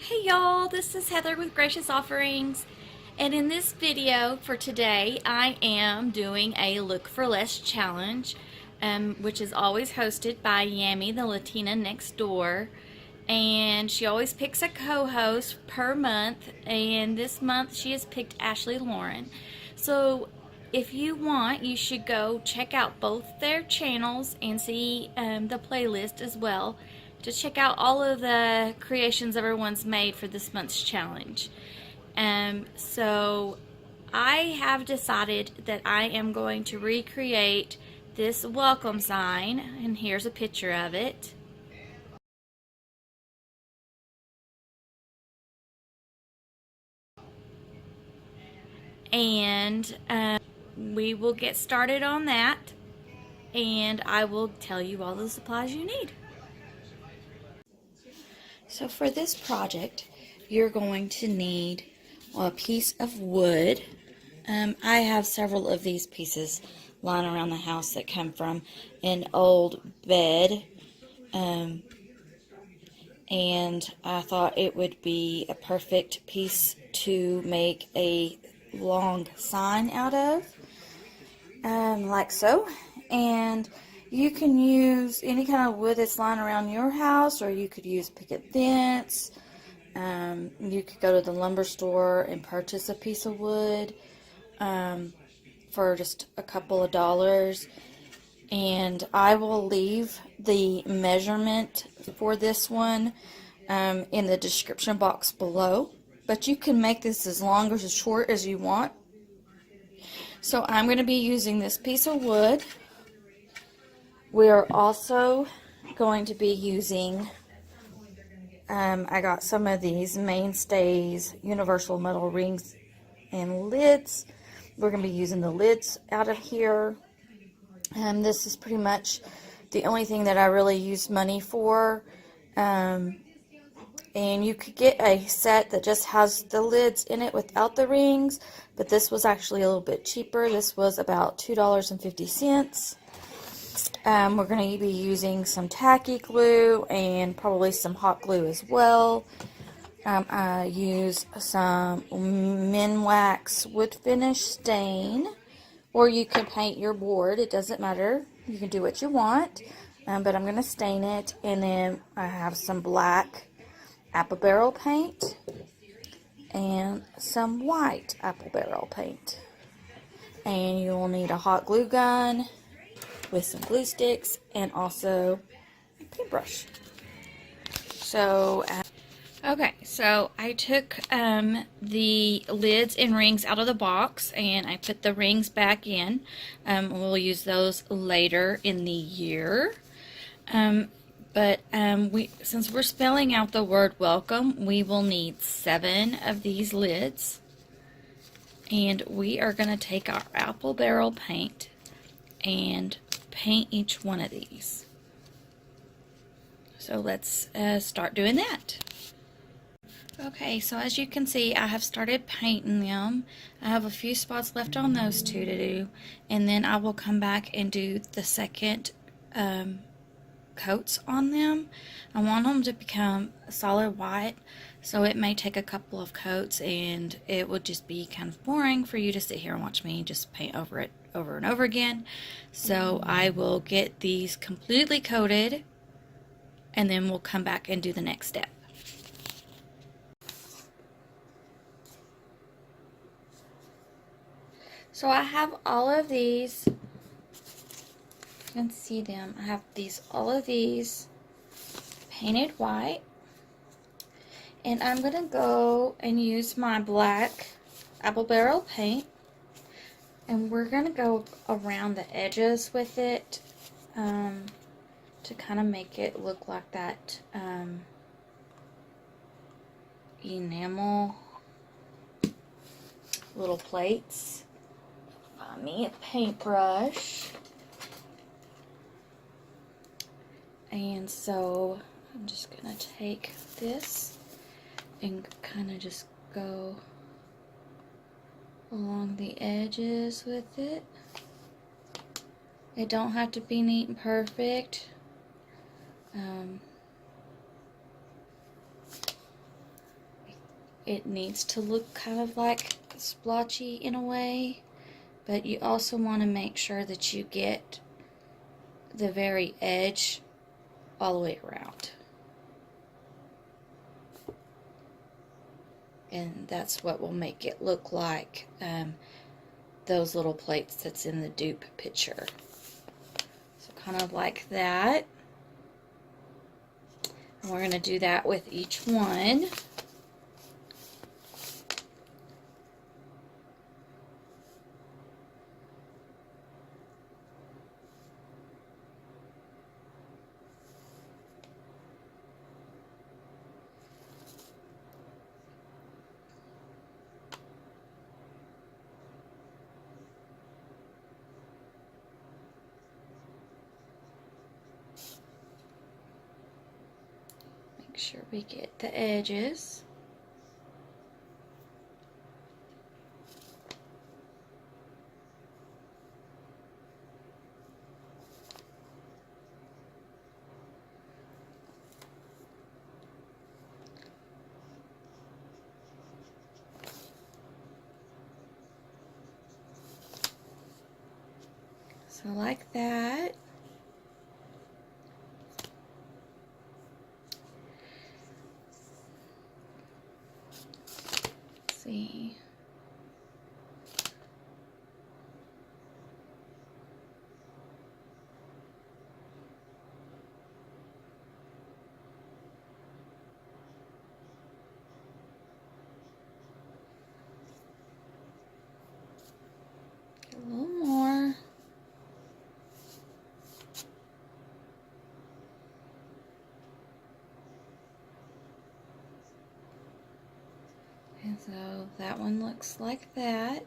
Hey y'all, this is Heather with Gracious Offerings, and in this video for today I am doing a Look for Less challenge, which is always hosted by Yami, the Latina next door, and she always picks a co-host per month, and this month she has picked Ashleigh Lauren. So if you want, you should go check out both their channels and see the playlist as well to check out all of the creations everyone's made for this month's challenge. So I have decided that I am going to recreate this welcome sign, and here's a picture of it. And we will get started on that, and I will tell you all the supplies you need. So for this project, you're going to need a piece of wood. I have several of these pieces lying around the house that come from an old bed, and I thought it would be a perfect piece to make a long sign out of, like so. And you can use any kind of wood that's lying around your house, or you could use picket fence. You could go to the lumber store and purchase a piece of wood for just a couple of dollars. And I will leave the measurement for this one in the description box below. But you can make this as long or as short as you want. So I'm going to be using this piece of wood. We are also going to be using, I got some of these mainstays, universal metal rings and lids. We're going to be using the lids out of here. This is pretty much the only thing that I really use money for. And you could get a set that just has the lids in it without the rings, but this was actually a little bit cheaper. This was about $2.50. We're going to be using some tacky glue and probably some hot glue as well. I use some Minwax wood finish stain, or you can paint your board. It doesn't matter. You can do what you want, but I'm going to stain it. And then I have some black apple barrel paint and some white apple barrel paint. And you will need a hot glue gun with some glue sticks and also a paintbrush. So, okay, so I took the lids and rings out of the box and I put the rings back in. We'll use those later in the year. But since we're spelling out the word welcome, we will need 7 of these lids. And we are going to take our apple barrel paint and paint each one of these. So let's start doing that. Okay, so as you can see, I have started painting them. I have a few spots left on those two to do, and then I will come back and do the second coats on them. I want them to become solid white, so it may take a couple of coats and it would just be kind of boring for you to sit here and watch me just paint over it over and over again. So I will get these completely coated and then we'll come back and do the next step. So I have all of these. You can see them. I have all of these painted white, and I'm gonna go and use my black apple barrel paint, and we're gonna go around the edges with it to kind of make it look like that enamel little plates. Find me a paintbrush. And so I'm just going to take this and kind of just go along the edges with it. It don't have to be neat and perfect. it needs to look kind of like splotchy in a way, but you also want to make sure that you get the very edge all the way around. And that's what will make it look like those little plates that's in the dupe picture. So kind of like that. And we're going to do that with each one. Make sure we get the edges. So like that. Let's see. Get a little more. And so that one looks like that.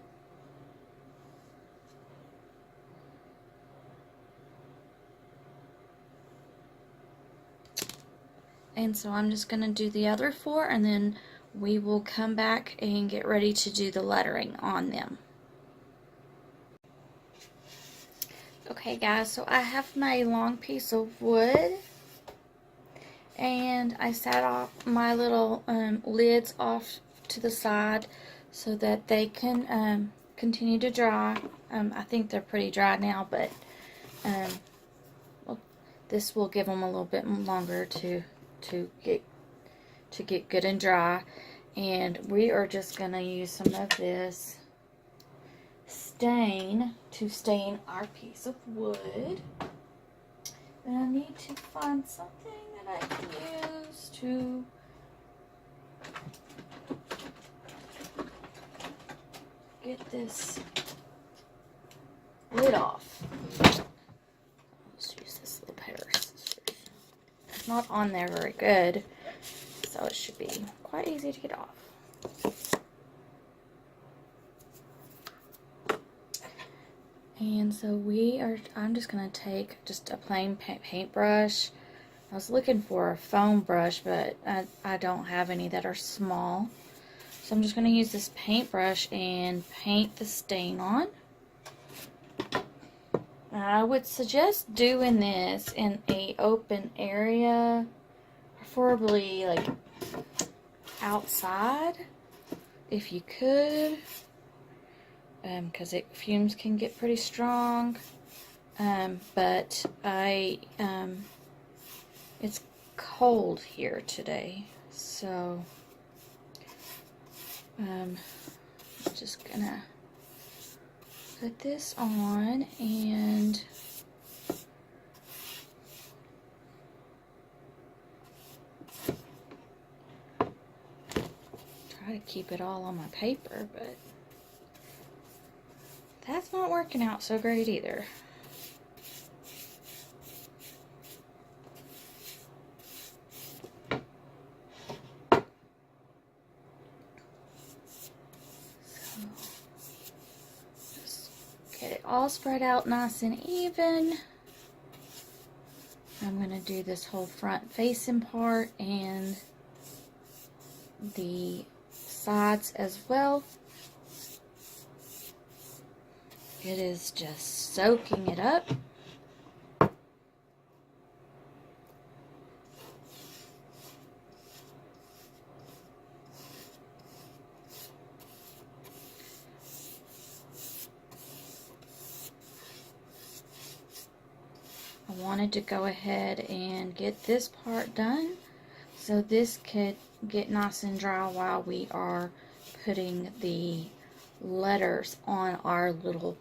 And so I'm just going to do the other four, and then we will come back and get ready to do the lettering on them. Okay guys, so I have my long piece of wood, and I sat off my little lids off to the side so that they can continue to dry. I think they're pretty dry now, but well, this will give them a little bit longer to get good and dry. And we are just going to use some of this stain to stain our piece of wood. And I need to find something that I can use to get this lid off. Let's use this little pair of scissors. It's not on there very good, so it should be quite easy to get off. And so I'm just going to take just a plain paintbrush. I was looking for a foam brush, but I don't have any that are small. So I'm just going to use this paintbrush and paint the stain on. I would suggest doing this in an open area, preferably like outside if you could, because fumes can get pretty strong. But it's cold here today, so I'm just gonna put this on and try to keep it all on my paper, but that's not working out so great either. Get it all spread out nice and even. I'm going to do this whole front facing part and the sides as well. It is just soaking it up. wanted to go ahead and get this part done so this could get nice and dry while we are putting the letters on our little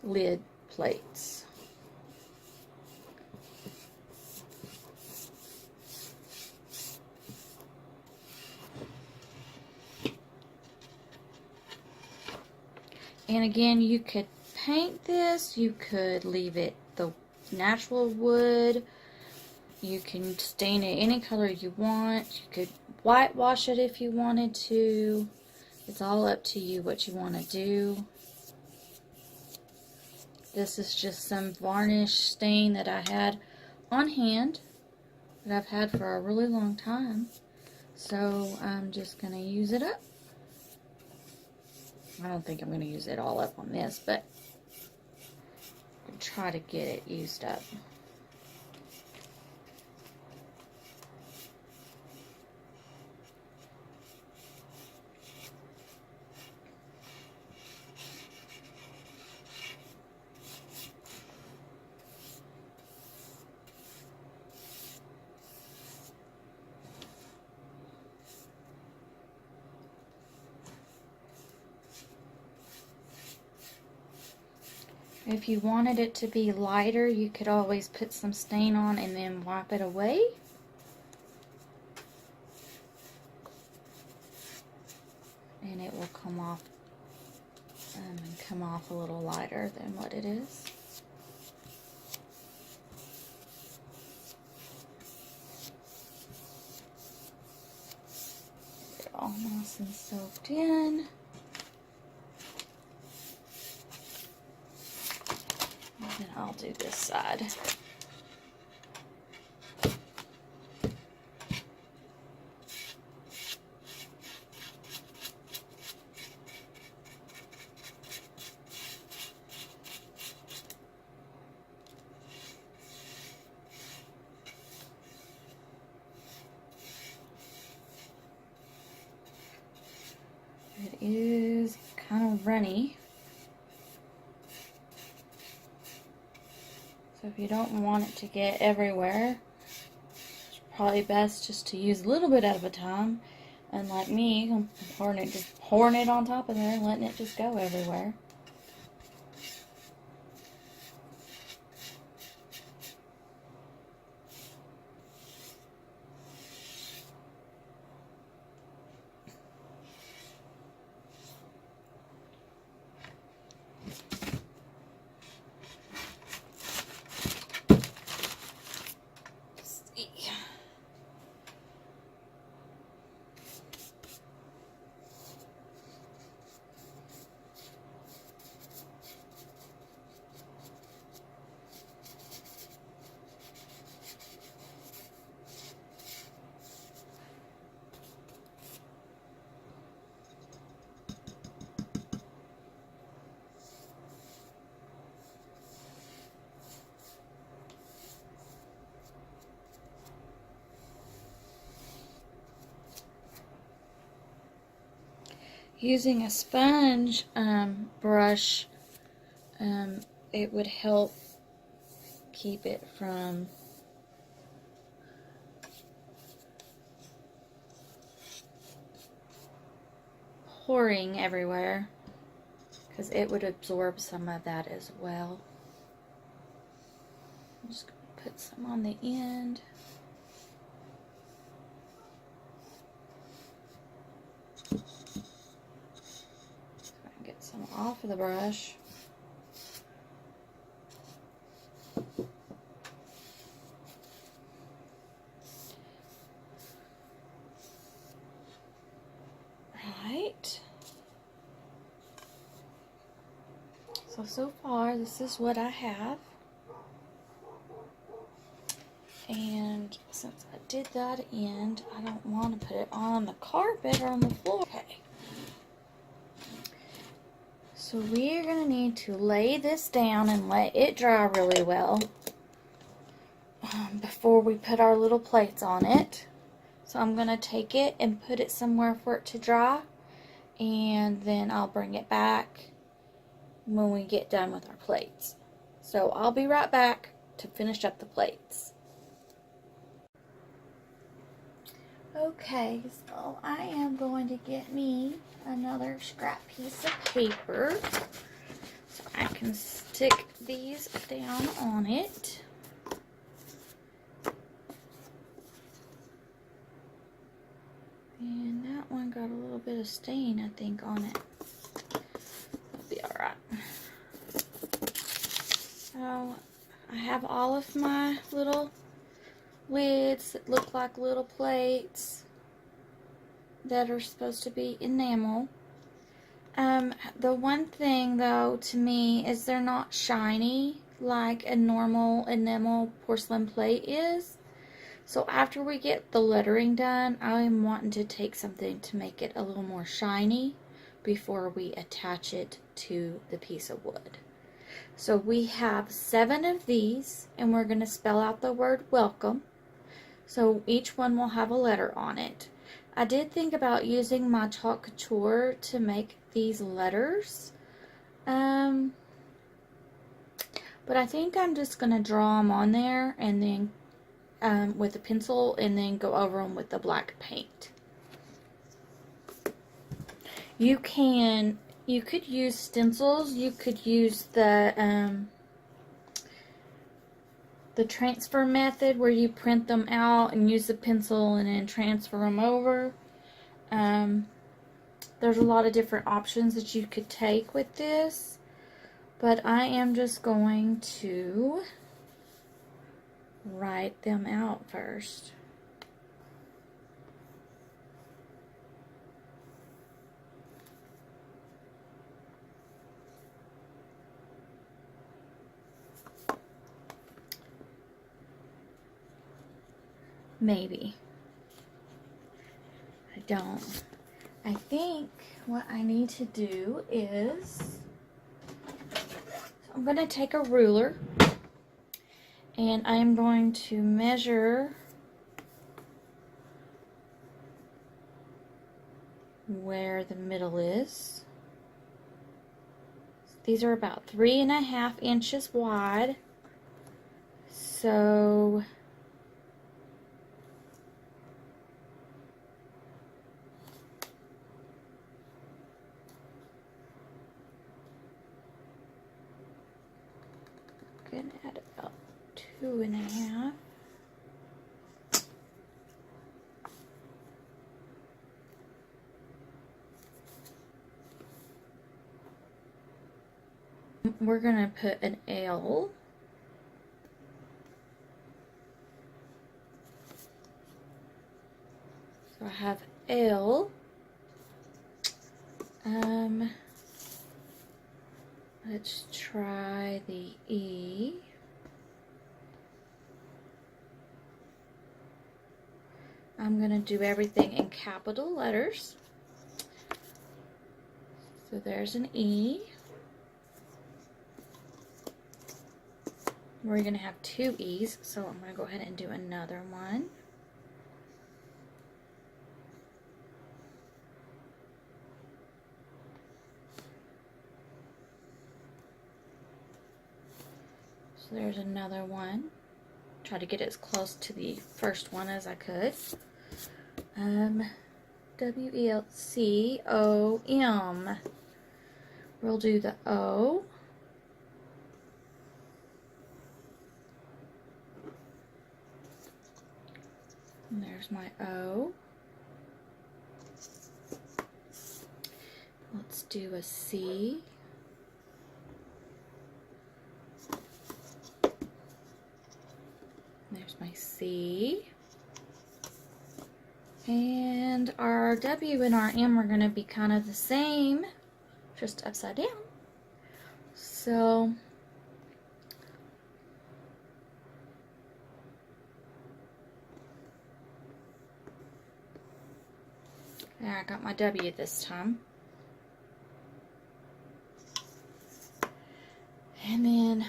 lid plates. And again, you could paint this, you could leave it the natural wood, you can stain it any color you want, you could whitewash it if you wanted to. It's all up to you what you want to do. This is just some varnish stain that I had on hand that I've had for a really long time. So I'm just going to use it up. I don't think I'm going to use it all up on this, but I'll try to get it used up. If you wanted it to be lighter, you could always put some stain on and then wipe it away. And it will come off a little lighter than what it is. Get it all nice and soaked in. And I'll do this side. It is kind of runny. So if you don't want it to get everywhere, it's probably best just to use a little bit at a time. And like me, I'm pouring it on top of there and letting it just go everywhere. Using a sponge brush, it would help keep it from pouring everywhere, because it would absorb some of that as well. I'm just going to put some on the end. Get some off of the brush. Right. So far this is what I have. And since I did that end, I don't want to put it on the carpet or on the floor. Okay. So we're going to need to lay this down and let it dry really well before we put our little plates on it. So I'm going to take it and put it somewhere for it to dry, and then I'll bring it back when we get done with our plates. So I'll be right back to finish up the plates. Okay, so I am going to get me another scrap piece of paper so I can stick these down on it. And that one got a little bit of stain, I think, on it. It'll be alright. So, I have all of my little lids that look like little plates that are supposed to be enamel. The one thing, though, to me, is they're not shiny like a normal enamel porcelain plate is. So after we get the lettering done, I'm wanting to take something to make it a little more shiny before we attach it to the piece of wood. So we have 7 of these, and we're going to spell out the word welcome. So each one will have a letter on it. I did think about using my chalk couture to make these letters. But I think I'm just going to draw them on there and then with a pencil, and then go over them with the black paint. You could use stencils. You could use the transfer method where you print them out and use the pencil and then transfer them over. There's a lot of different options that you could take with this, but I am just going to write them out first. Maybe. I don't. I think what I need to do is, I'm going to take a ruler and I'm going to measure where the middle is. These are about 3.5 inches wide. So I'm going to add about 2.5. We're going to put an L. So I have L. Let's try the E. I'm going to do everything in capital letters. So there's an E. We're going to have 2 E's, so I'm going to go ahead and do another one. So there's another one. Try to get as close to the first one as I could. W-E-L-C-O-M. We'll do the O. And there's my O. Let's do a C. There's my C. And our W and our M are going to be kind of the same, just upside down. So there, I got my W this time. And then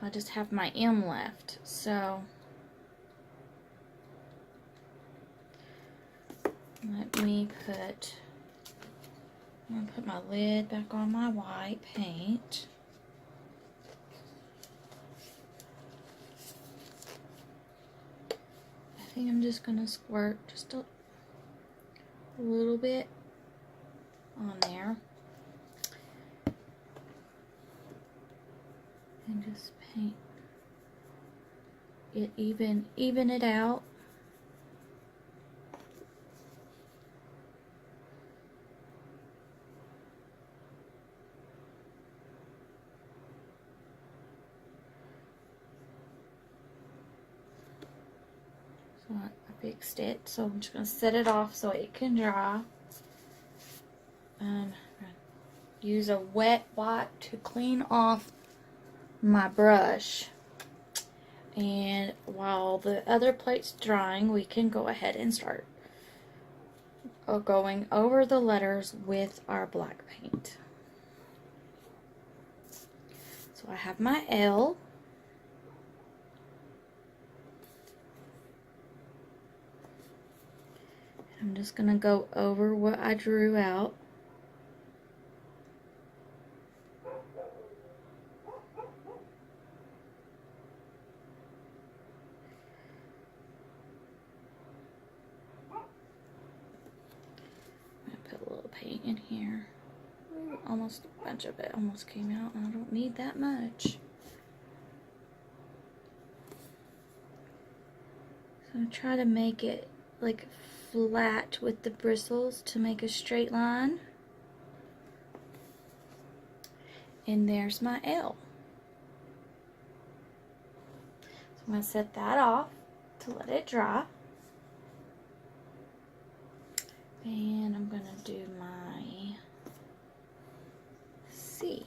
I just have my M left. So let me put, I'm going to put my lid back on my white paint. think I'm just going to squirt just a little bit on there. And just paint it even it out. So I fixed it, so I'm just going to set it off so it can dry. And use a wet wipe to clean off my brush. And while the other plate's drying, we can go ahead and start going over the letters with our black paint. So I have my L. I'm just going to go over what I drew out. Paint in here. Ooh, almost a bunch of it almost came out. I don't need that much. So I'm trying to make it like flat with the bristles to make a straight line. And there's my L. So I'm going to set that off to let it dry. And I'm going to do my C.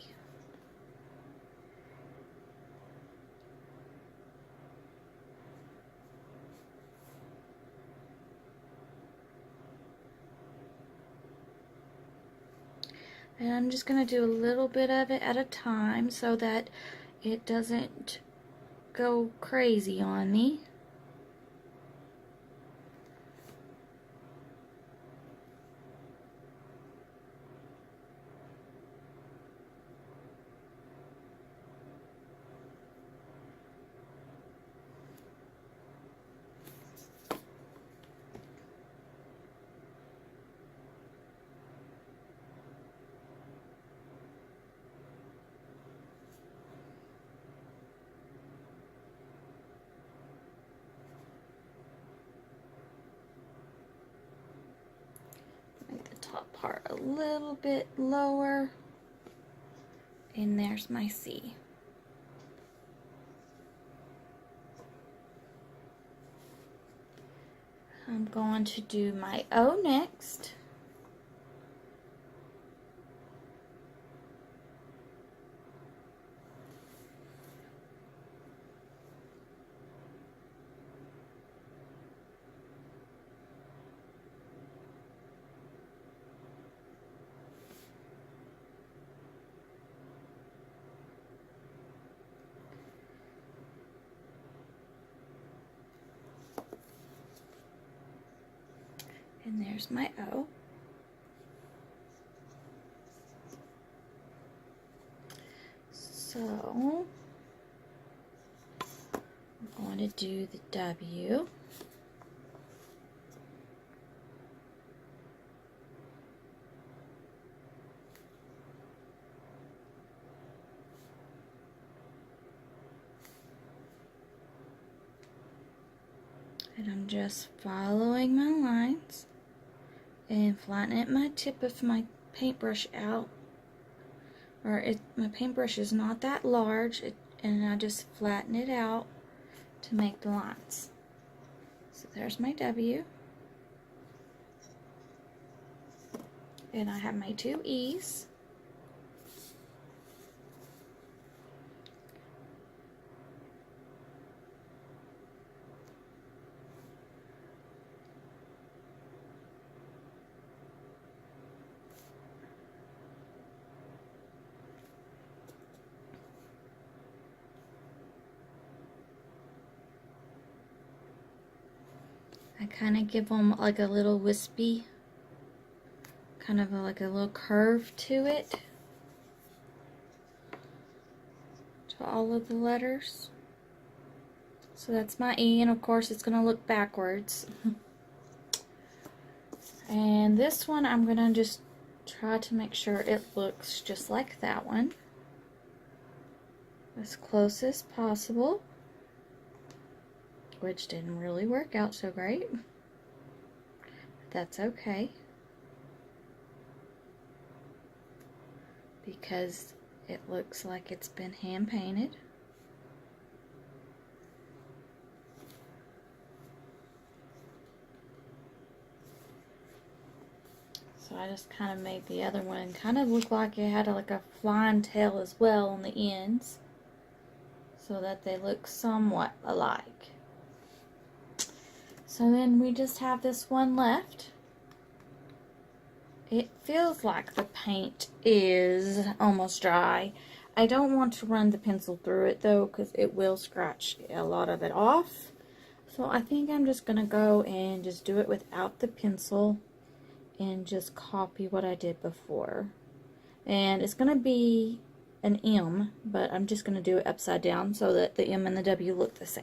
And I'm just going to do a little bit of it at a time so that it doesn't go crazy on me. Top part a little bit lower, and there's my C. I'm going to do my O next. And there's my O. So I'm going to do the W. And I'm just following my lines and flattening my tip of my paintbrush out. My paintbrush is not that large, and I just flatten it out to make the lines. So there's my W. And I have my two E's. I kind of give them like a little wispy, kind of like a little curve to it, to all of the letters. So that's my E, and of course it's going to look backwards. And this one I'm going to just try to make sure it looks just like that one, as close as possible, which didn't really work out so great, but that's okay, because it looks like it's been hand painted. So I just kind of made the other one kind of look like it had like a flying tail as well on the ends, so that they look somewhat alike. So then we just have this one left. It feels like the paint is almost dry. I don't want to run the pencil through it though, because it will scratch a lot of it off. So I think I'm just going to go and just do it without the pencil and just copy what I did before. And it's going to be an M, but I'm just going to do it upside down so that the M and the W look the same.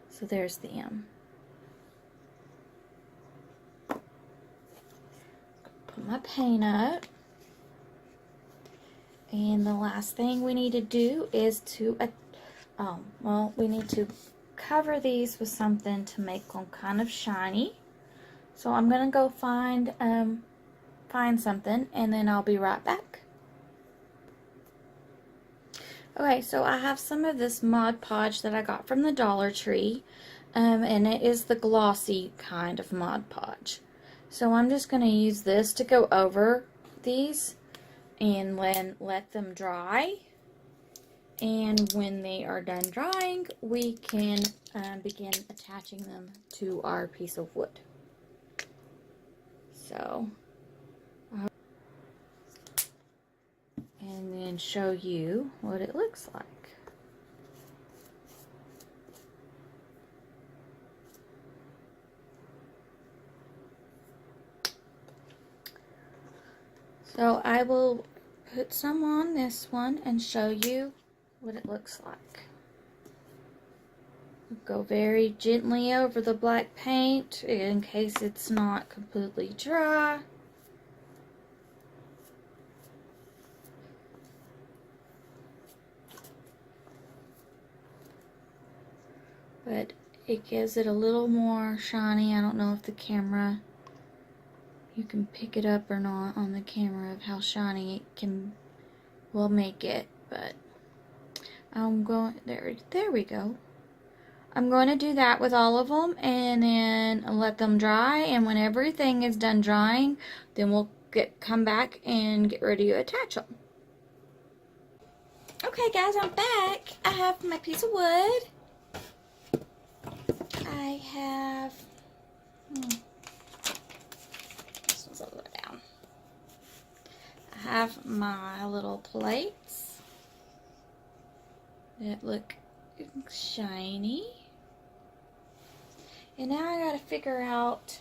So there's the M. Put my paint up. And the last thing we need to do is to, we need to cover these with something to make them kind of shiny. So I'm going to go find something, and then I'll be right back. Okay, so I have some of this Mod Podge that I got from the Dollar Tree, and it is the glossy kind of Mod Podge. So I'm just going to use this to go over these and then let them dry. And when they are done drying, we can begin attaching them to our piece of wood. So, and then show you what it looks like. So I will put some on this one and show you what it looks like. Go very gently over the black paint in case it's not completely dry. But it gives it a little more shiny. I don't know if the camera, you can pick it up or not on the camera of how shiny it will make it, but I'm going, there we go. I'm going to do that with all of them and then let them dry, and when everything is done drying, then we'll come back and get ready to attach them. Okay guys, I'm back. I have my piece of wood. I have this one's a little bit down. I have my little plates that look shiny. And now I gotta figure out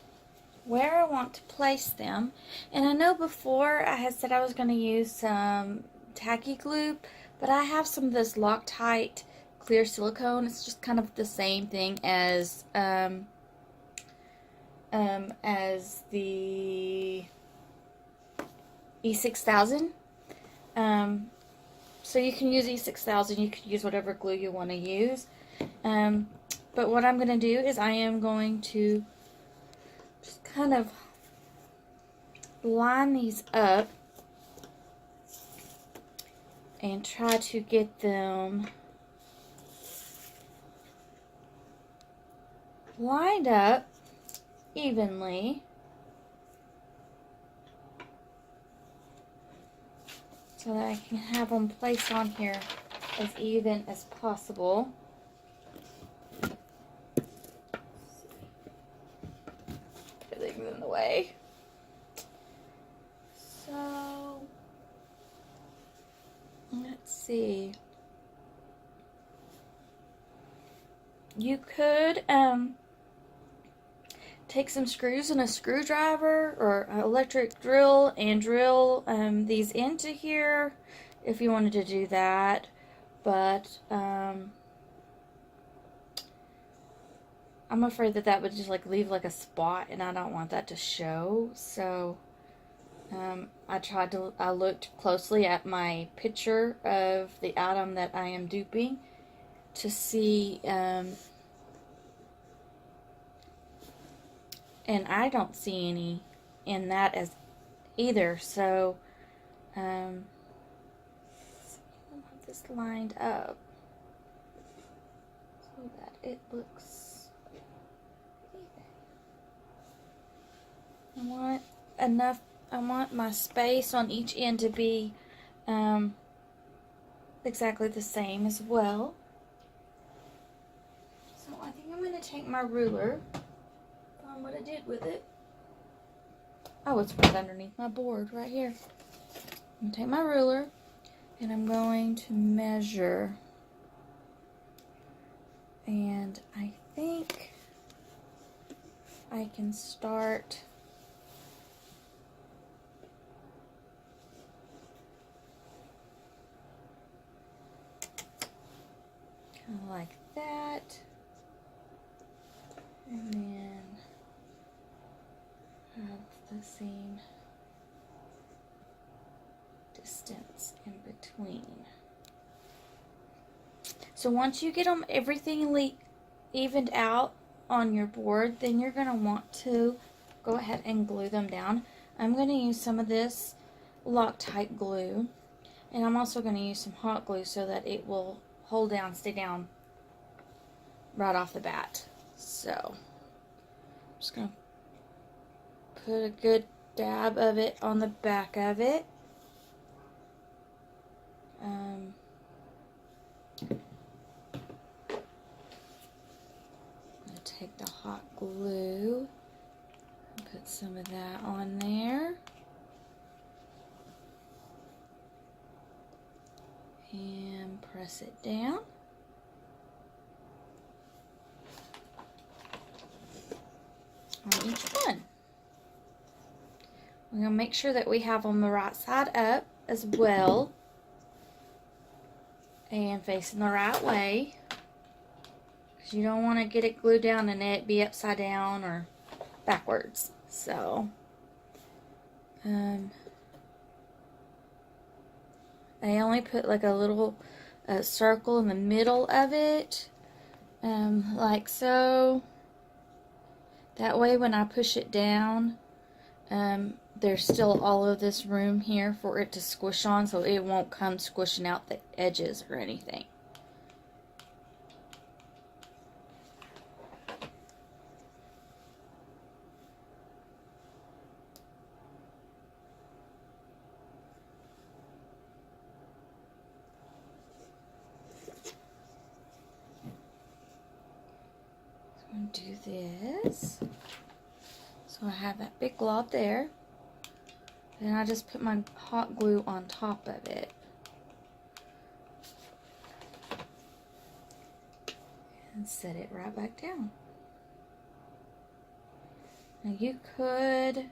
where I want to place them. And I know before I had said I was gonna use some tacky glue, but I have some of this Loctite clear silicone. It's just kind of the same thing as the E6000. So you can use E6000, you could use whatever glue you want to use. But what I'm going to do is I am going to just kind of line these up and try to get them lined up evenly. So that I can have them placed on here as even as possible. Everything's in the way. So, let's see. You could take some screws and a screwdriver or an electric drill and drill these into here if you wanted to do that. But I'm afraid that that would just like leave like a spot, and I don't want that to show. So I looked closely at my picture of the item that I am duping to see, and I don't see any in that as either. So I want this lined up so that it looks even. I want my space on each end to be exactly the same as well. So I think I'm going to take my ruler, find what I did with it. Oh, it's right underneath my board right here. I'm going to take my ruler and I'm going to measure. And I think I can start kind of like that, and then have the same distance in between. So once you get everything evened out on your board, then you're going to want to go ahead and glue them down. I'm going to use some of this Loctite glue, and I'm also going to use some hot glue so that it will hold down, stay down right off the bat. So I'm just going to put a good dab of it on the back of it. I'm going to take the hot glue and put some of that on there. And press it down. On each one. We're going to make sure that we have them the right side up as well. And facing the right way. Because you don't want to get it glued down and it be upside down or backwards. So, I only put like a little circle in the middle of it, like so. That way when I push it down, there's still all of this room here for it to squish on, so it won't come squishing out the edges or anything. Do this. So I have that big glob there. Then I just put my hot glue on top of it. And set it right back down. Now you could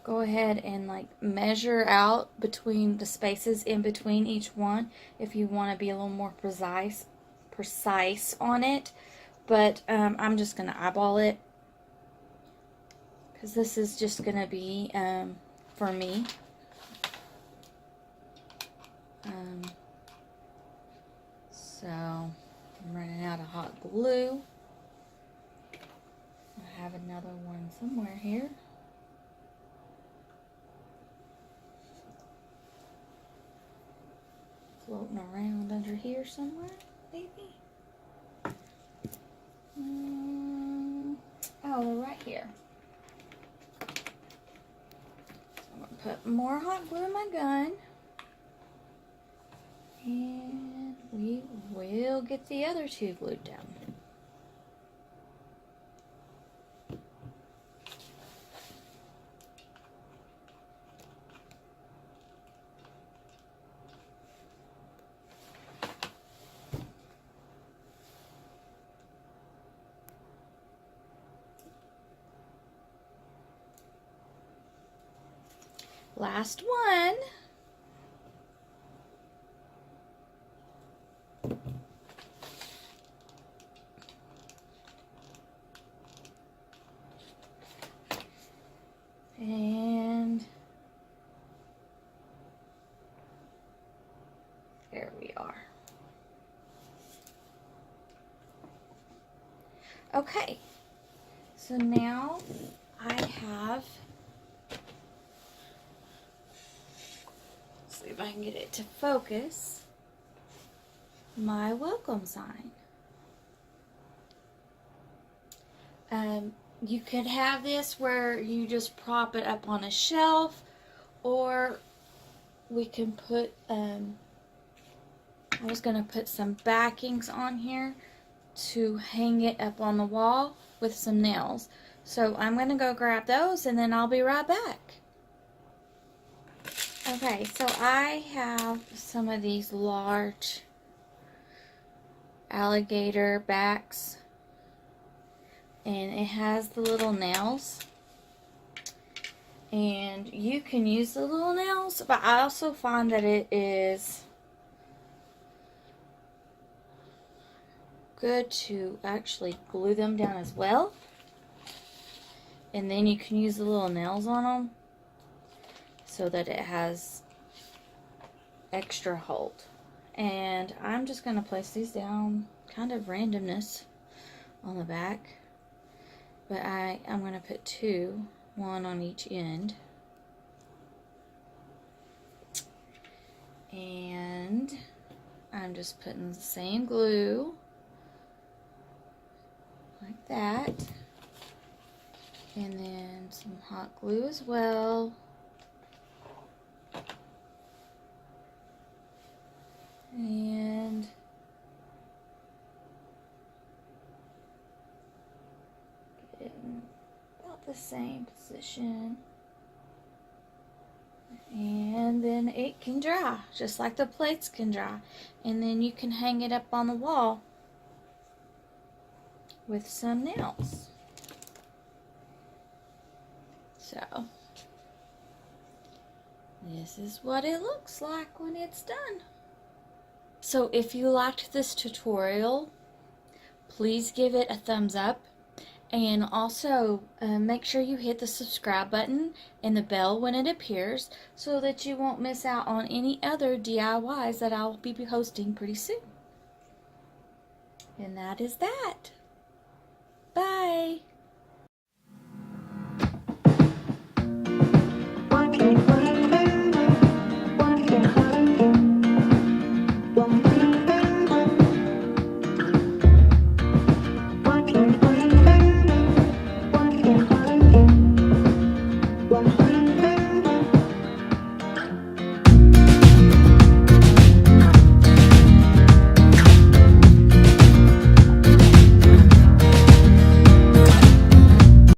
go ahead and like measure out between the spaces in between each one if you want to be a little more precise on it. But I'm just going to eyeball it because this is just going to be for me. So I'm running out of hot glue. I have another one somewhere here. Floating around under here somewhere, maybe. Oh, right here. So I'm going to put more hot glue in my gun. And we will get the other two glued down. Last one. And there we are. Okay, so now I have, let's see if I can get it to focus, my welcome sign. You could have this where you just prop it up on a shelf, or we can put, I was going to put some backings on here to hang it up on the wall with some nails. So I'm going to go grab those and then I'll be right back. Okay, so I have some of these large alligator backs, and it has the little nails, and you can use the little nails, but I also find that it is good to actually glue them down as well, and then you can use the little nails on them so that it has extra hold. And I'm just going to place these down, kind of randomness on the back, but I'm going to put two, one on each end. And I'm just putting the same glue like that, and then some hot glue as well. And get it in about the same position. And then it can dry, just like the plates can dry. And then you can hang it up on the wall with some nails. So, this is what it looks like when it's done. So if you liked this tutorial, please give it a thumbs up, and also make sure you hit the subscribe button and the bell when it appears so that you won't miss out on any other DIYs that I'll be posting pretty soon. And that is that. Bye!